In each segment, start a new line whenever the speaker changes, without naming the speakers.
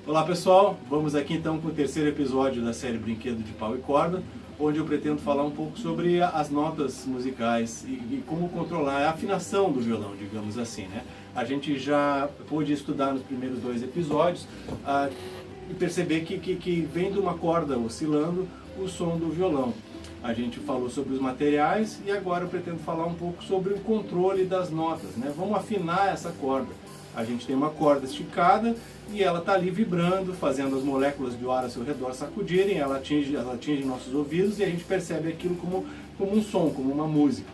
Olá pessoal, vamos aqui então com o terceiro episódio da série Brinquedo de Pau e Corda, onde eu pretendo falar um pouco sobre as notas musicais e como controlar a afinação do violão, digamos assim, né? A gente já pôde estudar nos primeiros dois episódios e perceber que vem de uma corda oscilando o som do violão. A gente falou sobre os materiais e agora eu pretendo falar um pouco sobre o controle das notas, né? Vamos afinar essa corda. A gente tem uma corda esticada e ela está ali vibrando, fazendo as moléculas de ar ao seu redor sacudirem, ela atinge nossos ouvidos e a gente percebe aquilo como um som, como uma música.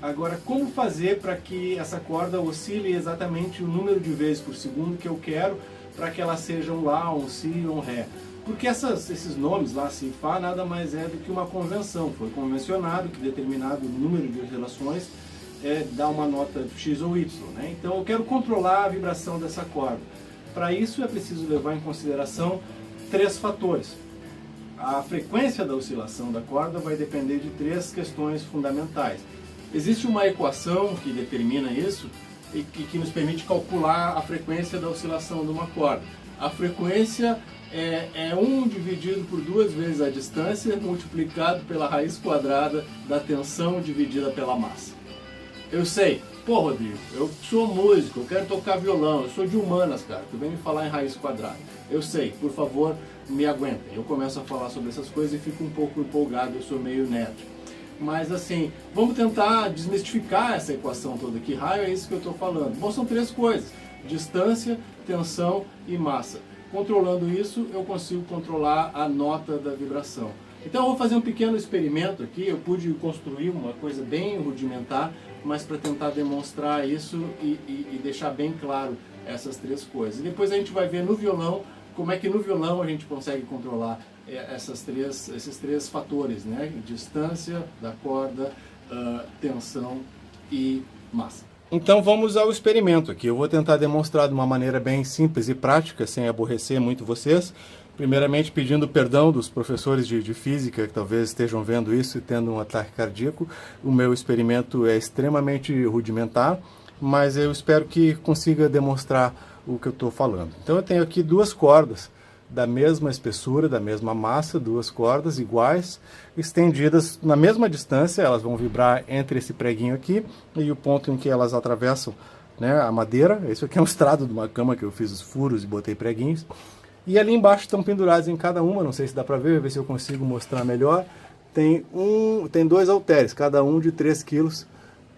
Agora, como fazer para que essa corda oscile exatamente o número de vezes por segundo que eu quero para que ela seja um Lá, um Si ou um Ré? Porque esses nomes, Lá, Si, Fá, nada mais é do que uma convenção. Foi convencionado que determinado número de oscilações dá uma nota X ou Y, né? Então eu quero controlar a vibração dessa corda. Para isso é preciso levar em consideração três fatores. A frequência da oscilação da corda vai depender de três questões fundamentais. Existe uma equação que determina isso e que nos permite calcular a frequência da oscilação de uma corda. A frequência é 1 dividido por 2 vezes a distância multiplicado pela raiz quadrada da tensão dividida pela massa. Eu sei, pô Rodrigo, eu sou músico, eu quero tocar violão, eu sou de humanas, cara, tu vem me falar em raiz quadrada. Eu sei, por favor, me aguentem. Eu começo a falar sobre essas coisas e fico um pouco empolgado, eu sou meio nerd. Mas assim, vamos tentar desmistificar essa equação toda. Que raio é isso que eu estou falando? Bom, são três coisas: distância, tensão e massa. Controlando isso, eu consigo controlar a nota da vibração. Então eu vou fazer um pequeno experimento aqui. Eu pude construir uma coisa bem rudimentar, mas para tentar demonstrar isso e deixar bem claro essas três coisas. E depois a gente vai ver no violão, como é que no violão a gente consegue controlar esses três fatores, né? Distância da corda, tensão e massa. Então vamos ao experimento aqui. Eu vou tentar demonstrar de uma maneira bem simples e prática, sem aborrecer muito vocês. Primeiramente pedindo perdão dos professores de física que talvez estejam vendo isso e tendo um ataque cardíaco. O meu experimento é extremamente rudimentar, mas eu espero que consiga demonstrar o que eu estou falando. Então eu tenho aqui duas cordas da mesma espessura, da mesma massa, duas cordas iguais, estendidas na mesma distância. Elas vão vibrar entre esse preguinho aqui e o ponto em que elas atravessam, né, a madeira. Esse aqui é um estrado de uma cama que eu fiz os furos e botei preguinhos. E ali embaixo estão pendurados em cada uma, não sei se dá para ver se eu consigo mostrar melhor. Tem dois halteres, cada um de 3 quilos,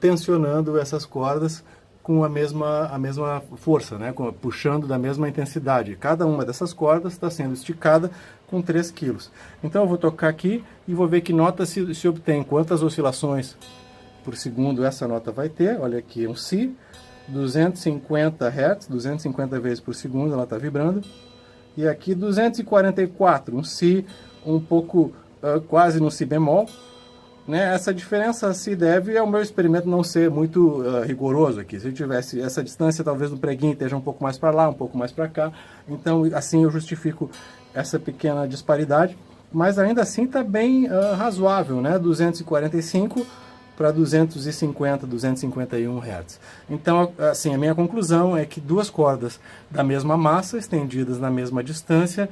tensionando essas cordas com a mesma força, né? Puxando da mesma intensidade. Cada uma dessas cordas está sendo esticada com 3 quilos. Então eu vou tocar aqui e vou ver que nota se obtém, quantas oscilações por segundo essa nota vai ter. Olha aqui, um Si, 250 Hz, 250 vezes por segundo ela está vibrando. E aqui 244, um Si um pouco quase no Si bemol, né? Essa diferença se deve ao meu experimento não ser muito rigoroso aqui. Se eu tivesse essa distância, talvez o preguinho esteja um pouco mais para lá, um pouco mais para cá. Então assim eu justifico essa pequena disparidade, mas ainda assim está bem razoável, né? 245 para 250, 251 Hz. Então, assim, a minha conclusão é que duas cordas da mesma massa, estendidas na mesma distância,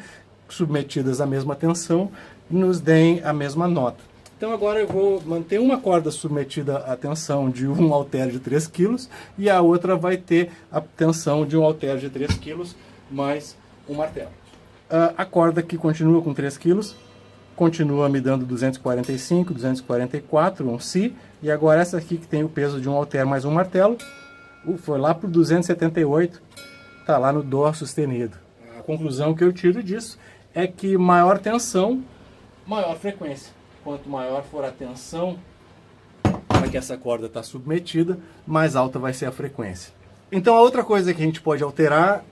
submetidas à mesma tensão, nos deem a mesma nota. Então agora eu vou manter uma corda submetida à tensão de um halter de 3 kg e a outra vai ter a tensão de um halter de 3 kg mais um martelo. A corda que continua com 3 kg continua me dando 245, 244, um Si, e agora essa aqui que tem o peso de um halter mais um martelo, foi lá para o 278, está lá no Dó sustenido. A conclusão que eu tiro disso é que maior tensão, maior frequência. Quanto maior for a tensão para que essa corda está submetida, mais alta vai ser a frequência. Então a outra coisa que a gente pode alterar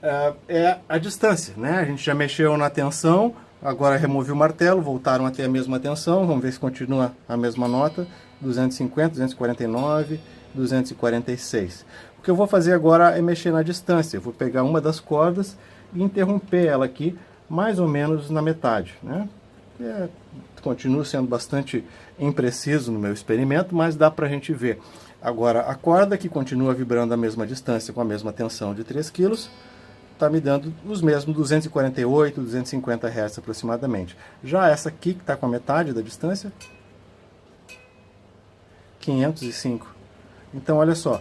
é a distância, né? A gente já mexeu na tensão, agora removi o martelo, voltaram a ter a mesma tensão, vamos ver se continua a mesma nota, 250, 249, 246. O que eu vou fazer agora é mexer na distância, eu vou pegar uma das cordas e interromper ela aqui, mais ou menos na metade, né? Continuo sendo bastante impreciso no meu experimento, mas dá para a gente ver. Agora, a corda que continua vibrando a mesma distância, com a mesma tensão de 3 kg,
está me dando os mesmos 248, 250 Hz aproximadamente. Já essa aqui, que está com a metade da distância, 505. Então, olha só,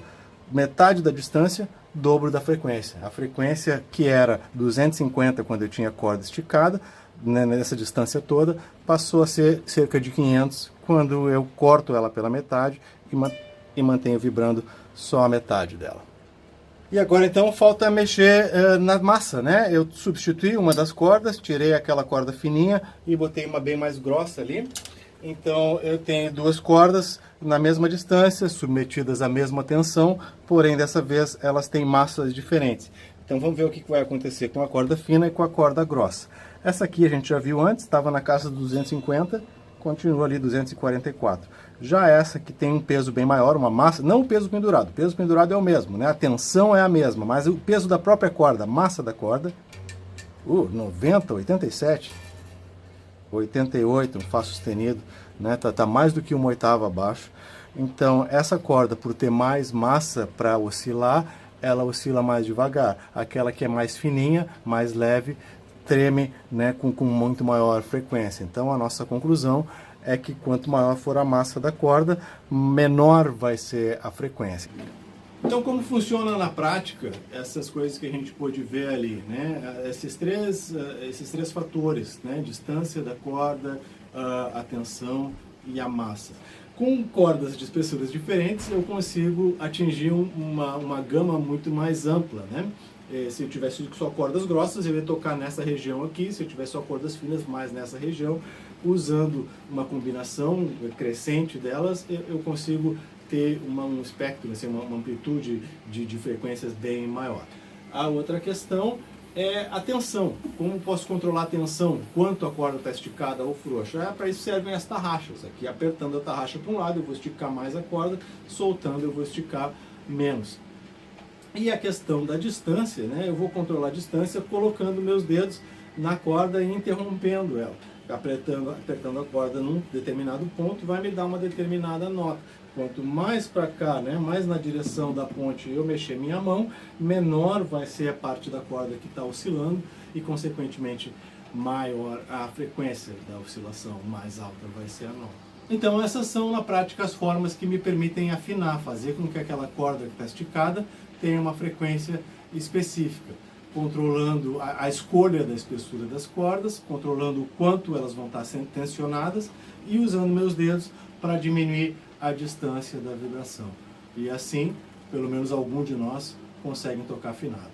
metade da distância, dobro da frequência. A frequência que era 250 quando eu tinha a corda esticada, né, nessa distância toda, passou a ser cerca de 500 quando eu corto ela pela metade e mantenho vibrando só a metade dela. E agora então falta mexer na massa, né? Eu substituí uma das cordas, tirei aquela corda fininha e botei uma bem mais grossa ali. Então eu tenho duas cordas na mesma distância, submetidas à mesma tensão, porém dessa vez elas têm massas diferentes. Então vamos ver o que vai acontecer com a corda fina e com a corda grossa. Essa aqui a gente já viu antes, estava na casa dos 250, continua ali 244. Já essa que tem um peso bem maior, uma massa, não o peso pendurado é o mesmo, né? A tensão é a mesma, mas o peso da própria corda, a massa da corda, 90, 87, 88, um Fá sustenido, né? Tá mais do que uma oitava abaixo. Então essa corda, por ter mais massa para oscilar, ela oscila mais devagar. Aquela que é mais fininha, mais leve, treme, né, com muito maior frequência. Então a nossa conclusão é que quanto maior for a massa da corda, menor vai ser a frequência.
Então, como funciona na prática essas coisas que a gente pôde ver ali, né? Esses três fatores, né? Distância da corda, a tensão e a massa. Com cordas de espessuras diferentes, eu consigo atingir uma gama muito mais ampla, né? Se eu tivesse só cordas grossas, eu ia tocar nessa região aqui. Se eu tivesse só cordas finas, mais nessa região. Usando uma combinação crescente delas, eu consigo ter um espectro, assim, uma amplitude de frequências bem maior. A outra questão é a tensão. Como posso controlar a tensão? Quanto a corda está esticada ou frouxa? Para isso servem as tarraxas. Aqui, apertando a tarraxa para um lado, eu vou esticar mais a corda. Soltando, eu vou esticar menos. E a questão da distância, né? Eu vou controlar a distância colocando meus dedos na corda e interrompendo ela. Apertando a corda num determinado ponto, vai me dar uma determinada nota. Quanto mais para cá, né, mais na direção da ponte eu mexer minha mão, menor vai ser a parte da corda que está oscilando e, consequentemente, maior a frequência da oscilação, mais alta vai ser a nota. Então essas são, na prática, as formas que me permitem afinar, fazer com que aquela corda que está esticada tenha uma frequência específica, controlando a escolha da espessura das cordas, controlando o quanto elas vão estar sendo tensionadas e usando meus dedos para diminuir a distância da vibração. E assim, pelo menos algum de nós conseguem tocar afinado.